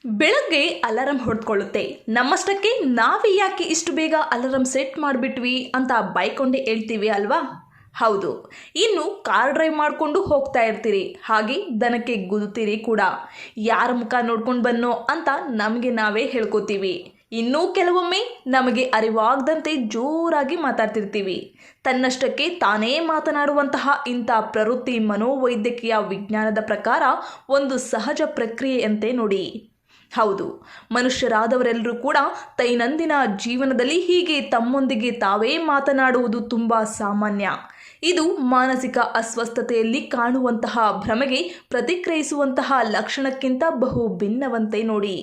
ಬೆಳಗ್ಗೆ ಅಲಾರಂ ಹೊಡೆದುಕೊಳ್ಳುತ್ತೆ. ನಮ್ಮಷ್ಟಕ್ಕೆ ನಾವೇ ಯಾಕೆ ಇಷ್ಟು ಬೇಗ ಅಲಾರಂ ಸೆಟ್ ಮಾಡಿಬಿಟ್ವಿ ಅಂತ ಬೈಕೊಂಡೇ ಹೇಳ್ತೀವಿ ಅಲ್ವಾ? ಹೌದು. ಇನ್ನು ಕಾರ್ ಡ್ರೈವ್ ಮಾಡಿಕೊಂಡು ಹೋಗ್ತಾ ಇರ್ತೀರಿ, ಹಾಗೆ ದನಕ್ಕೆ ಗುದ್ದುತ್ತೀರಿ ಕೂಡ. ಯಾರ ಮುಖ ನೋಡ್ಕೊಂಡು ಬನ್ನೋ ಅಂತ ನಮಗೆ ನಾವೇ ಹೇಳ್ಕೊತೀವಿ. ಇನ್ನೂ ಕೆಲವೊಮ್ಮೆ ನಮಗೆ ಅರಿವಾಗದಂತೆ ಜೋರಾಗಿ ಮಾತಾಡ್ತಿರ್ತೀವಿ. ತನ್ನಷ್ಟಕ್ಕೆ ತಾನೇ ಮಾತನಾಡುವಂತಹ ಇಂಥ ಪ್ರವೃತ್ತಿ ಮನೋವೈದ್ಯಕೀಯ ವಿಜ್ಞಾನದ ಪ್ರಕಾರ ಒಂದು ಸಹಜ ಪ್ರಕ್ರಿಯೆಯಂತೆ ನೋಡಿ. ಹೌದು, ಮನುಷ್ಯರಾದವರೆಲ್ಲರೂ ಕೂಡ ದೈನಂದಿನ ಜೀವನದಲ್ಲಿ ಹೀಗೆ ತಮ್ಮೊಂದಿಗೆ ತಾವೇ ಮಾತನಾಡುವುದು ತುಂಬ ಸಾಮಾನ್ಯ. ಇದು ಮಾನಸಿಕ ಅಸ್ವಸ್ಥತೆಯಲ್ಲಿ ಕಾಣುವಂತಹ ಭ್ರಮೆಗೆ ಪ್ರತಿಕ್ರಿಯಿಸುವಂತಹ ಲಕ್ಷಣಕ್ಕಿಂತ ಬಹು ಭಿನ್ನವಂತೆ ನೋಡಿ.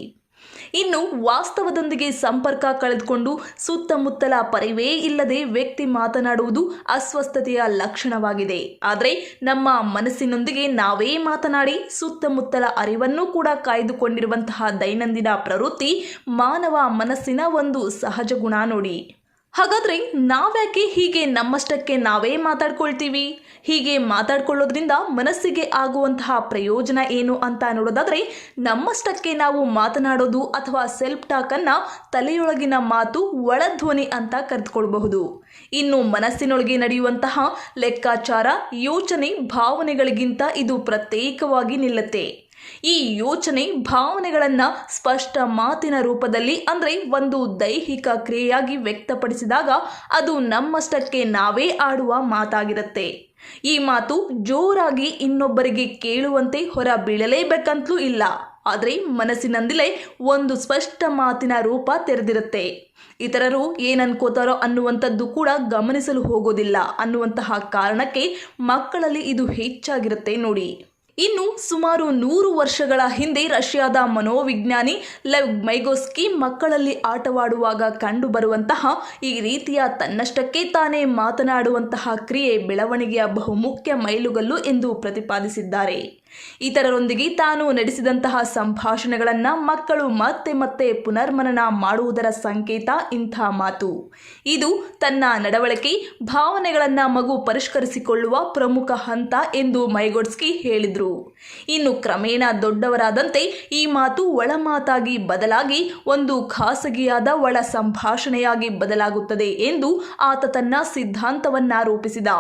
ಇನ್ನು ವಾಸ್ತವದೊಂದಿಗೆ ಸಂಪರ್ಕ ಕಳೆದುಕೊಂಡು ಸುತ್ತಮುತ್ತಲ ಪರಿವೇ ಇಲ್ಲದೆ ವ್ಯಕ್ತಿ ಮಾತನಾಡುವುದು ಅಸ್ವಸ್ಥತೆಯ ಲಕ್ಷಣವಾಗಿದೆ. ಆದರೆ ನಮ್ಮ ಮನಸ್ಸಿನೊಂದಿಗೆ ನಾವೇ ಮಾತನಾಡಿ ಸುತ್ತಮುತ್ತಲ ಅರಿವನ್ನು ಕೂಡ ಕಾಯ್ದುಕೊಂಡಿರುವಂತಹ ದೈನಂದಿನ ಪ್ರವೃತ್ತಿ ಮಾನವ ಮನಸ್ಸಿನ ಒಂದು ಸಹಜ ಗುಣ ನೋಡಿ. ಹಾಗಾದರೆ ನಾವ್ಯಾಕೆ ಹೀಗೆ ನಮ್ಮಷ್ಟಕ್ಕೆ ನಾವೇ ಮಾತಾಡ್ಕೊಳ್ತೀವಿ? ಹೀಗೆ ಮಾತಾಡ್ಕೊಳ್ಳೋದ್ರಿಂದ ಮನಸ್ಸಿಗೆ ಆಗುವಂತಹ ಪ್ರಯೋಜನ ಏನು ಅಂತ ನೋಡೋದಾದರೆ, ನಮ್ಮಷ್ಟಕ್ಕೆ ನಾವು ಮಾತನಾಡೋದು ಅಥವಾ ಸೆಲ್ಫ್ ಟಾಕನ್ನು ತಲೆಯೊಳಗಿನ ಮಾತು ಒಳಧ್ವನಿ ಅಂತ ಕರೆದುಕೊಳ್ಬಹುದು. ಇನ್ನು ಮನಸ್ಸಿನೊಳಗೆ ನಡೆಯುವಂತಹ ಲೆಕ್ಕಾಚಾರ, ಯೋಚನೆ, ಭಾವನೆಗಳಿಗಿಂತ ಇದು ಪ್ರತ್ಯೇಕವಾಗಿ ನಿಲ್ಲುತ್ತೆ. ಈ ಯೋಚನೆ, ಭಾವನೆಗಳನ್ನು ಸ್ಪಷ್ಟ ಮಾತಿನ ರೂಪದಲ್ಲಿ ಅಂದರೆ ಒಂದು ದೈಹಿಕ ಕ್ರಿಯೆಯಾಗಿ ವ್ಯಕ್ತಪಡಿಸಿದಾಗ ಅದು ನಮ್ಮಷ್ಟಕ್ಕೆ ನಾವೇ ಆಡುವ ಮಾತಾಗಿರುತ್ತೆ. ಈ ಮಾತು ಜೋರಾಗಿ ಇನ್ನೊಬ್ಬರಿಗೆ ಕೇಳುವಂತೆ ಹೊರ ಬೀಳಲೇಬೇಕಂತಲೂ ಇಲ್ಲ. ಆದರೆ ಮನಸ್ಸಿನಂದಿಲೇ ಒಂದು ಸ್ಪಷ್ಟ ಮಾತಿನ ರೂಪ ತೆರೆದಿರುತ್ತೆ. ಇತರರು ಏನನ್ಕೋತಾರೋ ಅನ್ನುವಂಥದ್ದು ಕೂಡ ಗಮನಿಸಲು ಹೋಗೋದಿಲ್ಲ ಅನ್ನುವಂತಹ ಕಾರಣಕ್ಕೆ ಮಕ್ಕಳಲ್ಲಿ ಇದು ಹೆಚ್ಚಾಗಿರುತ್ತೆ ನೋಡಿ. ಇನ್ನು ಸುಮಾರು 100 ವರ್ಷಗಳ ಹಿಂದೆ ರಷ್ಯಾದ ಮನೋವಿಜ್ಞಾನಿ ಲೆವ್ ಮೈಗೋಸ್ಕಿ ಮಕ್ಕಳಲ್ಲಿ ಆಟವಾಡುವಾಗ ಕಂಡುಬರುವಂತಹ ಈ ರೀತಿಯ ತನ್ನಷ್ಟಕ್ಕೆ ತಾನೇ ಮಾತನಾಡುವಂತಹ ಕ್ರಿಯೆ ಬೆಳವಣಿಗೆಯ ಬಹುಮುಖ್ಯ ಮೈಲುಗಲ್ಲು ಎಂದು ಪ್ರತಿಪಾದಿಸಿದ್ದಾರೆ. ಇತರರೊಂದಿಗೆ ತಾನು ನಡೆಸಿದಂತಹ ಸಂಭಾಷಣೆಗಳನ್ನು ಮಕ್ಕಳು ಮತ್ತೆ ಮತ್ತೆ ಪುನರ್ಮನನ ಮಾಡುವುದರ ಸಂಕೇತ ಇಂಥ ಮಾತು. ಇದು ತನ್ನ ನಡವಳಿಕೆ, ಭಾವನೆಗಳನ್ನು ಮಗು ಪರಿಷ್ಕರಿಸಿಕೊಳ್ಳುವ ಪ್ರಮುಖ ಹಂತ ಎಂದು ಮೈಗೋಡ್ಸ್ಕಿ ಹೇಳಿದರು. ಇನ್ನು ಕ್ರಮೇಣ ದೊಡ್ಡವರಾದಂತೆ ಈ ಮಾತು ಒಳಮಾತಾಗಿ ಬದಲಾಗಿ ಒಂದು ಖಾಸಗಿಯಾದ ಒಳ ಸಂಭಾಷಣೆಯಾಗಿ ಬದಲಾಗುತ್ತದೆ ಎಂದು ಆತ ತನ್ನ ಸಿದ್ಧಾಂತವನ್ನ ರೂಪಿಸಿದ.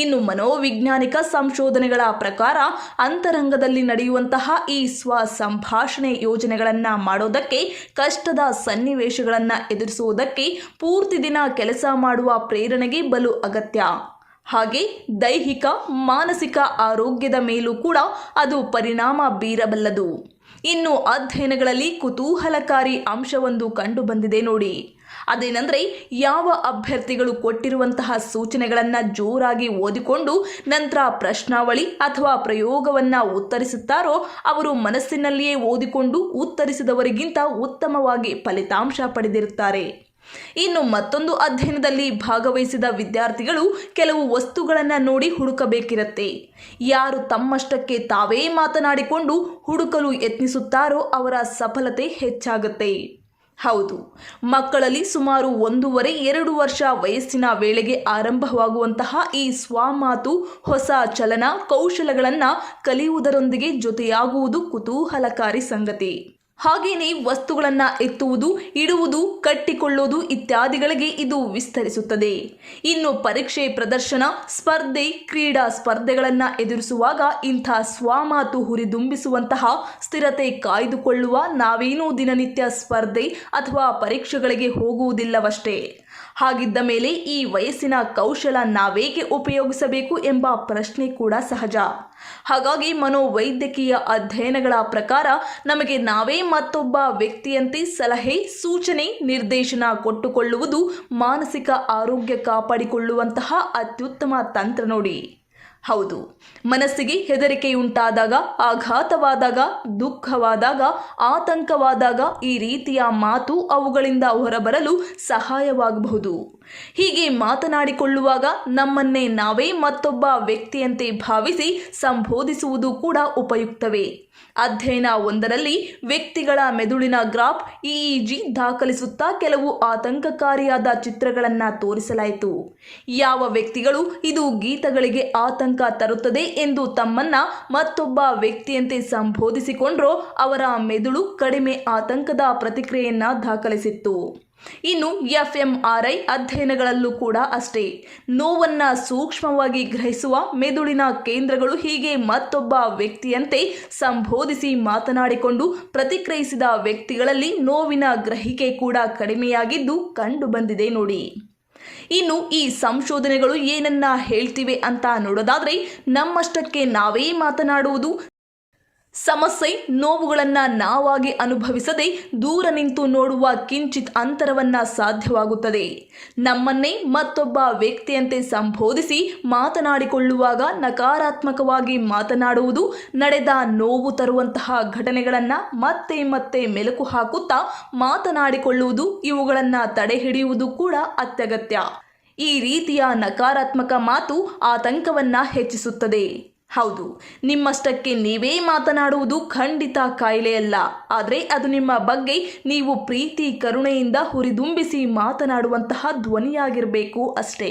ಇನ್ನು ಮನೋವೈಜ್ಞಾನಿಕ ಸಂಶೋಧನೆಗಳ ಪ್ರಕಾರ ಅಂತರಂಗದಲ್ಲಿ ನಡೆಯುವಂತಹ ಈ ಸ್ವ ಸಂಭಾಷಣೆ ಯೋಜನೆಗಳನ್ನು ಮಾಡೋದಕ್ಕೆ, ಕಷ್ಟದ ಸನ್ನಿವೇಶಗಳನ್ನು ಎದುರಿಸುವುದಕ್ಕೆ ಪೂರ್ತಿ ದಿನ ಕೆಲಸ ಮಾಡುವ ಪ್ರೇರಣೆಗೆ ಬಲು ಅಗತ್ಯ. ಹಾಗೆ ದೈಹಿಕ, ಮಾನಸಿಕ ಆರೋಗ್ಯದ ಮೇಲೂ ಕೂಡ ಅದು ಪರಿಣಾಮ ಬೀರಬಲ್ಲದು. ಇನ್ನು ಅಧ್ಯಯನಗಳಲ್ಲಿ ಕುತೂಹಲಕಾರಿ ಅಂಶವೊಂದು ಕಂಡು ಬಂದಿದೆ ನೋಡಿ. ಅದೇನೆಂದರೆ, ಯಾವ ಅಭ್ಯರ್ಥಿಗಳು ಕೊಟ್ಟಿರುವಂತಹ ಸೂಚನೆಗಳನ್ನು ಜೋರಾಗಿ ಓದಿಕೊಂಡು ನಂತರ ಪ್ರಶ್ನಾವಳಿ ಅಥವಾ ಪ್ರಯೋಗವನ್ನು ಉತ್ತರಿಸುತ್ತಾರೋ ಅವರು ಮನಸ್ಸಿನಲ್ಲಿಯೇ ಓದಿಕೊಂಡು ಉತ್ತರಿಸಿದವರಿಗಿಂತ ಉತ್ತಮವಾಗಿ ಫಲಿತಾಂಶ ಪಡೆದಿರುತ್ತಾರೆ. ಇನ್ನು ಮತ್ತೊಂದು ಅಧ್ಯಯನದಲ್ಲಿ ಭಾಗವಹಿಸಿದ ವಿದ್ಯಾರ್ಥಿಗಳು ಕೆಲವು ವಸ್ತುಗಳನ್ನು ನೋಡಿ ಹುಡುಕಬೇಕಿರುತ್ತೆ. ಯಾರು ತಮ್ಮಷ್ಟಕ್ಕೆ ತಾವೇ ಮಾತನಾಡಿಕೊಂಡು ಹುಡುಕಲು ಯತ್ನಿಸುತ್ತಾರೋ ಅವರ ಸಫಲತೆ ಹೆಚ್ಚಾಗುತ್ತೆ. ಹೌದು, ಮಕ್ಕಳಲ್ಲಿ ಸುಮಾರು 1.5-2 ವರ್ಷ ವಯಸ್ಸಿನ ವೇಳೆಗೆ ಆರಂಭವಾಗುವಂತಹ ಈ ಸ್ವಮಾತು ಹೊಸ ಚಲನ ಕೌಶಲಗಳನ್ನು ಕಲಿಯುವುದರೊಂದಿಗೆ ಜೊತೆಯಾಗುವುದು ಕುತೂಹಲಕಾರಿ ಸಂಗತಿ. ಹಾಗೆಯೇ ವಸ್ತುಗಳನ್ನು ಎತ್ತುವುದು, ಇಡುವುದು, ಕಟ್ಟಿಕೊಳ್ಳುವುದು ಇತ್ಯಾದಿಗಳಿಗೆ ಇದು ವಿಸ್ತರಿಸುತ್ತದೆ. ಇನ್ನು ಪರೀಕ್ಷೆ, ಪ್ರದರ್ಶನ, ಸ್ಪರ್ಧೆ, ಕ್ರೀಡಾ ಸ್ಪರ್ಧೆಗಳನ್ನು ಎದುರಿಸುವಾಗ ಇಂಥ ಸ್ವಮಾತು ಹುರಿದುಂಬಿಸುವಂತಹ ಸ್ಥಿರತೆ ಕಾಯ್ದುಕೊಳ್ಳುವ ನಾವೇನೂ ದಿನನಿತ್ಯ ಸ್ಪರ್ಧೆ ಅಥವಾ ಪರೀಕ್ಷೆಗಳಿಗೆ ಹೋಗುವುದಿಲ್ಲವಷ್ಟೇ. ಹಾಗಿದ್ದ ಮೇಲೆ ಈ ವಯಸ್ಸಿನ ಕೌಶಲ ನಾವೇಕೆ ಉಪಯೋಗಿಸಬೇಕು ಎಂಬ ಪ್ರಶ್ನೆ ಕೂಡ ಸಹಜ. ಹಾಗಾಗಿ ಮನೋವೈದ್ಯಕೀಯ ಅಧ್ಯಯನಗಳ ಪ್ರಕಾರ ನಮಗೆ ನಾವೇ ಮತ್ತೊಬ್ಬ ವ್ಯಕ್ತಿಯಂತೆ ಸಲಹೆ, ಸೂಚನೆ, ನಿರ್ದೇಶನ ಕೊಟ್ಟುಕೊಳ್ಳುವುದು ಮಾನಸಿಕ ಆರೋಗ್ಯ ಕಾಪಾಡಿಕೊಳ್ಳುವಂತಹ ಅತ್ಯುತ್ತಮ ತಂತ್ರ ನೋಡಿ. ಹೌದು, ಮನಸ್ಸಿಗೆ ಹೆದರಿಕೆಯುಂಟಾದಾಗ, ಆಘಾತವಾದಾಗ, ದುಃಖವಾದಾಗ, ಆತಂಕವಾದಾಗ ಈ ರೀತಿಯ ಮಾತು ಅವುಗಳಿಂದ ಹೊರಬರಲು ಸಹಾಯವಾಗಬಹುದು. ಹೀಗೆ ಮಾತನಾಡಿಕೊಳ್ಳುವಾಗ ನಮ್ಮನ್ನೇ ನಾವೇ ಮತ್ತೊಬ್ಬ ವ್ಯಕ್ತಿಯಂತೆ ಭಾವಿಸಿ ಸಂಬೋಧಿಸುವುದು ಕೂಡ ಉಪಯುಕ್ತವೇ. ಅಧ್ಯಯನ ಒಂದರಲ್ಲಿ ವ್ಯಕ್ತಿಗಳ ಮೆದುಳಿನ ಗ್ರಾಫ್ ಇಇಜಿ ದಾಖಲಿಸುತ್ತಾ ಕೆಲವು ಆತಂಕಕಾರಿಯಾದ ಚಿತ್ರಗಳನ್ನು ತೋರಿಸಲಾಯಿತು. ಯಾವ ವ್ಯಕ್ತಿಗಳು ಇದು ಗೀತಗಳಿಗೆ ಆತಂಕ ತರುತ್ತದೆ ಎಂದು ತಮ್ಮನ್ನ ಮತ್ತೊಬ್ಬ ವ್ಯಕ್ತಿಯಂತೆ ಸಂಬೋಧಿಸಿಕೊಂಡ್ರೋ ಅವರ ಮೆದುಳು ಕಡಿಮೆ ಆತಂಕದ ಪ್ರತಿಕ್ರಿಯೆಯನ್ನ ದಾಖಲಿಸಿತ್ತು. ಇನ್ನು ಎಫ್ಎಂಆರ್ಐ ಅಧ್ಯಯನಗಳಲ್ಲೂ ಕೂಡ ಅಷ್ಟೇ. ನೋವನ್ನ ಸೂಕ್ಷ್ಮವಾಗಿ ಗ್ರಹಿಸುವ ಮೆದುಳಿನ ಕೇಂದ್ರಗಳು ಹೀಗೆ ಮತ್ತೊಬ್ಬ ವ್ಯಕ್ತಿಯಂತೆ ಸಂಬೋಧಿಸಿ ಮಾತನಾಡಿಕೊಂಡು ಪ್ರತಿಕ್ರಿಯಿಸಿದ ವ್ಯಕ್ತಿಗಳಲ್ಲಿ ನೋವಿನ ಗ್ರಹಿಕೆ ಕೂಡ ಕಡಿಮೆಯಾಗಿದ್ದು ಕಂಡು ಬಂದಿದೆ ನೋಡಿ. ಇನ್ನು ಈ ಸಂಶೋಧನೆಗಳು ಏನನ್ನ ಹೇಳ್ತಿವೆ ಅಂತ ನೋಡೋದಾದ್ರೆ, ನಮ್ಮಷ್ಟಕ್ಕೆ ನಾವೇ ಮಾತನಾಡುವುದು, ಸಮಸ್ಯೆ ನೋವುಗಳನ್ನು ನಾವಾಗಿ ಅನುಭವಿಸದೆ ದೂರ ನಿಂತು ನೋಡುವ ಕಿಂಚಿತ್ ಅಂತರವನ್ನು ಸಾಧ್ಯವಾಗುತ್ತದೆ. ನಮ್ಮನ್ನೇ ಮತ್ತೊಬ್ಬ ವ್ಯಕ್ತಿಯಂತೆ ಸಂಬೋಧಿಸಿ ಮಾತನಾಡಿಕೊಳ್ಳುವಾಗ ನಕಾರಾತ್ಮಕವಾಗಿ ಮಾತನಾಡುವುದು, ನಡೆದ ನೋವು ತರುವಂತಹ ಘಟನೆಗಳನ್ನು ಮತ್ತೆ ಮತ್ತೆ ಮೆಲುಕು ಹಾಕುತ್ತಾ ಮಾತನಾಡಿಕೊಳ್ಳುವುದು, ಇವುಗಳನ್ನು ತಡೆಹಿಡಿಯುವುದು ಕೂಡ ಅತ್ಯಗತ್ಯ. ಈ ರೀತಿಯ ನಕಾರಾತ್ಮಕ ಮಾತು ಆತಂಕವನ್ನು ಹೆಚ್ಚಿಸುತ್ತದೆ. ಹೌದು, ನಿಮ್ಮಷ್ಟಕ್ಕೆ ನೀವೇ ಮಾತನಾಡುವುದು ಖಂಡಿತ ಕಾಯಿಲೆಯಲ್ಲ. ಆದರೆ ಅದು ನಿಮ್ಮ ಬಗ್ಗೆ ನೀವು ಪ್ರೀತಿ ಕರುಣೆಯಿಂದ ಹುರಿದುಂಬಿಸಿ ಮಾತನಾಡುವಂತಹ ಧ್ವನಿಯಾಗಿರಬೇಕು ಅಷ್ಟೇ.